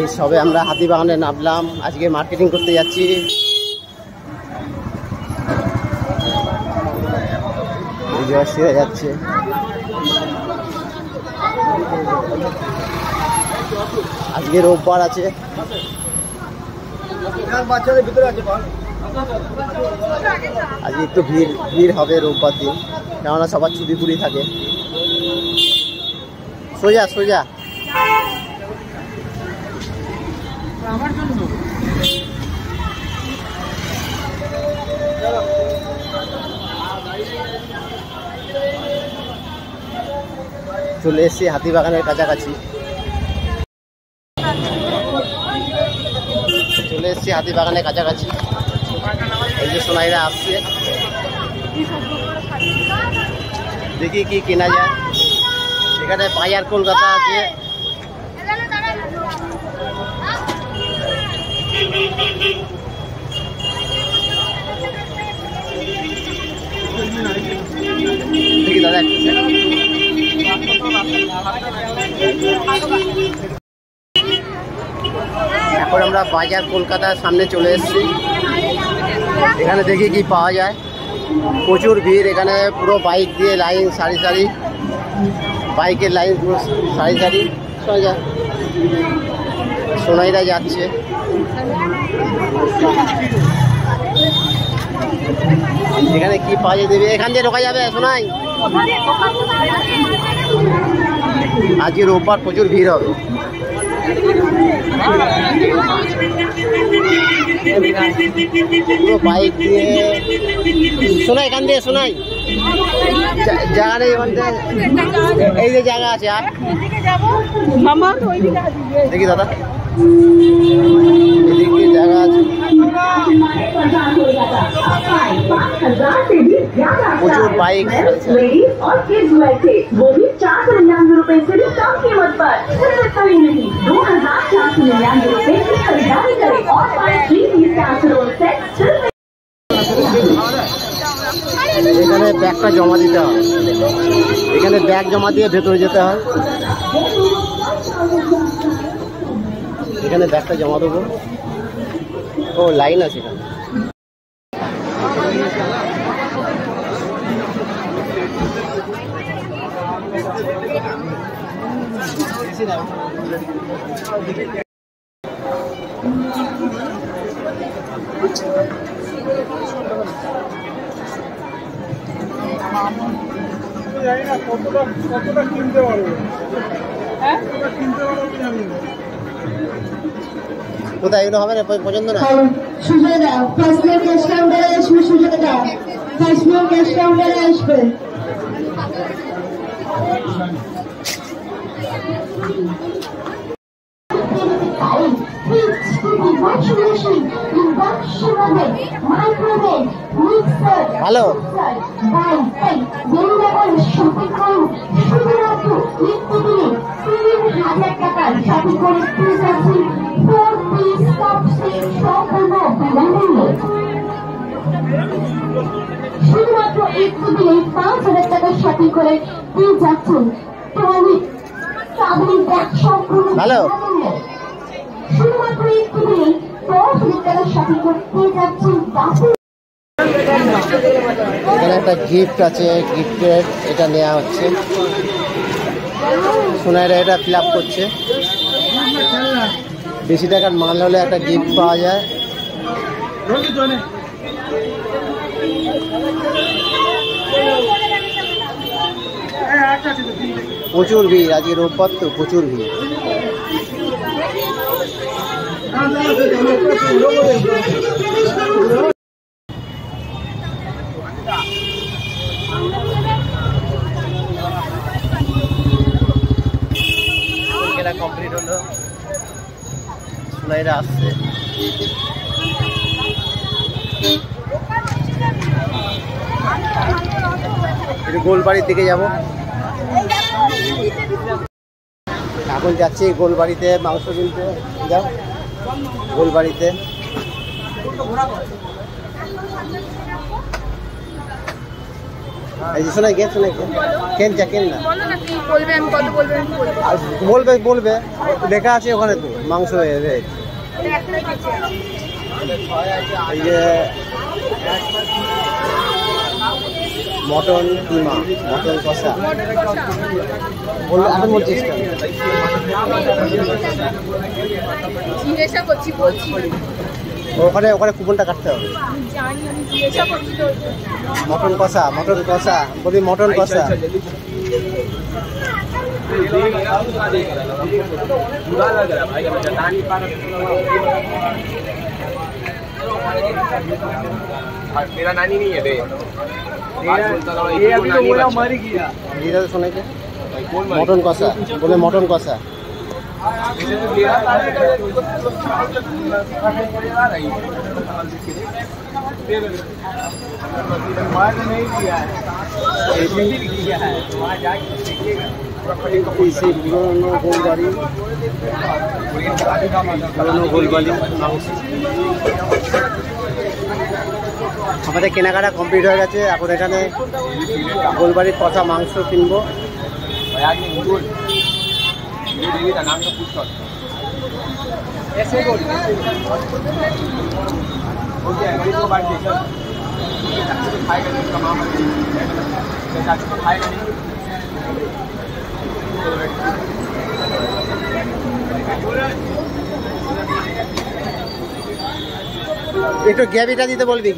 এই সবে আমরা হাতিবাগানে নামলাম, আজকে মার্কেটিং করতে যাচ্ছি। হয়ে যাচ্ছে আজকে রোববার আছে, আজকে একটু ভিড় হবে রোববার দিন, কেননা সবার ছুটি ফুটি থাকে। সোজা সোজা চলে এসেছি হাতিবাগানের কাছাকাছি। এই যে সোনাইরা আসছে, দেখি কি কেনা যায়। এখানে বাজার কলকাতা আছে, দেখি দাদা এখন আমরা বাজার কলকাতার সামনে চলে এসেছি। এখানে দেখি কি পাওয়া যায়। প্রচুর ভিড় এখানে, পুরো বাইক দিয়ে লাইন, সারি সারি বাইকের লাইন, পুরো সারি সারি। সোনাইরা যাচ্ছে, এখানে কি পাওয়া যায় দেবে, এখান দিয়ে ঢোকা যাবে সোনাই। আজকে রোববার প্রচুর ভিড় হবে। পুরো বাইক দিয়ে শোনাই, এখান দিয়ে শোনাই জায়গা নেই, এই যে জায়গা আছে। আর দেখি দাদা এদিকে জায়গা আছে, প্রচুর বাইক। এখানে ব্যাগটা জমা দিতে হয়, এখানে ব্যাগ জমা দিয়ে ভেতরে যেতে হয়। এখানে ব্যাগটা জমা দেবো। ও লাইন আছে এখানে। কতটা কিনতে পারবো, হ্যাঁ কিনতে পারবো জানি না। কোথায় এগুলো হবে না, পছন্দ না। সুজাতা ফার্স্ট ফ্লোর ক্যাশ কাউন্টারে আসবে, সুজাতা ফার্স্ট ফ্লোর ক্যাশ কাউন্টারে আসবে। ভালো শুধুমাত্র একটু দিলে 5,000 টাকার শপিং করে পেয়ে যাচ্ছেন ভালো। শুধুমাত্র একটু দিলে 10,000 টাকার শপিং করে পেয়ে যাচ্ছেন। এখানে একটা গিফট আছে, গিফটের এটা নেওয়া হচ্ছে। সোনাইরা এটা ফিল আপ করছে। বেশি টাকার মাল হলে একটা গিফট পাওয়া যায়। প্রচুর ভিড়, আজকে রোববার তো প্রচুর ভিড়। কমপ্লিট হলো, সোনাইরা আসছে। গোলবাড়ির দিকে যাব, এখন যাচ্ছি গোলবাড়িতে মাংস কিনতে। যাও গোলবাড়িতে। এই যে শোনা কেন না বলো না কি বলবে, আমি কত বলবে, আমি বলবো। আর বলবে লেখা আছে ওখানে তো মাংস রেট। একটাই বেঁচে আছে। এই যে মটন কিমা, মটন কষা মটন কষা। বললো এখন বলছিস কেন? জিজ্ঞাসা করছি, বলছি। ওখানে কুপনটা কাটতে হবে। আমি জানি, আমি জিজ্ঞাসা করছি তো। মটন কষা বলি মটন কষা। मेरा नानी नहीं है बे। ये अभी तो बोला मर गया। শোনে কে মটন কষা বলে মটন কষা। मर नहीं दिया है, किया है, वहाँ जाके देखिएगा। সেই পুরোনো গোলবাড়ি মাংস। আমাদের কেনাকাটা কমপ্লিট হয়ে গেছে। এখন এখানে গোলবাড়ির কষা মাংস কিনবো। नाम तो पूछ ऐसे ही बोल खाएगा नहीं, उसका मामा चाचू तो खाएगा नहीं। একটু গ্যাভিটা দিতে বলবি,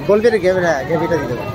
বলবি রে গ্যাভি, হ্যাঁ গ্যাভিটা দিতে বলবি।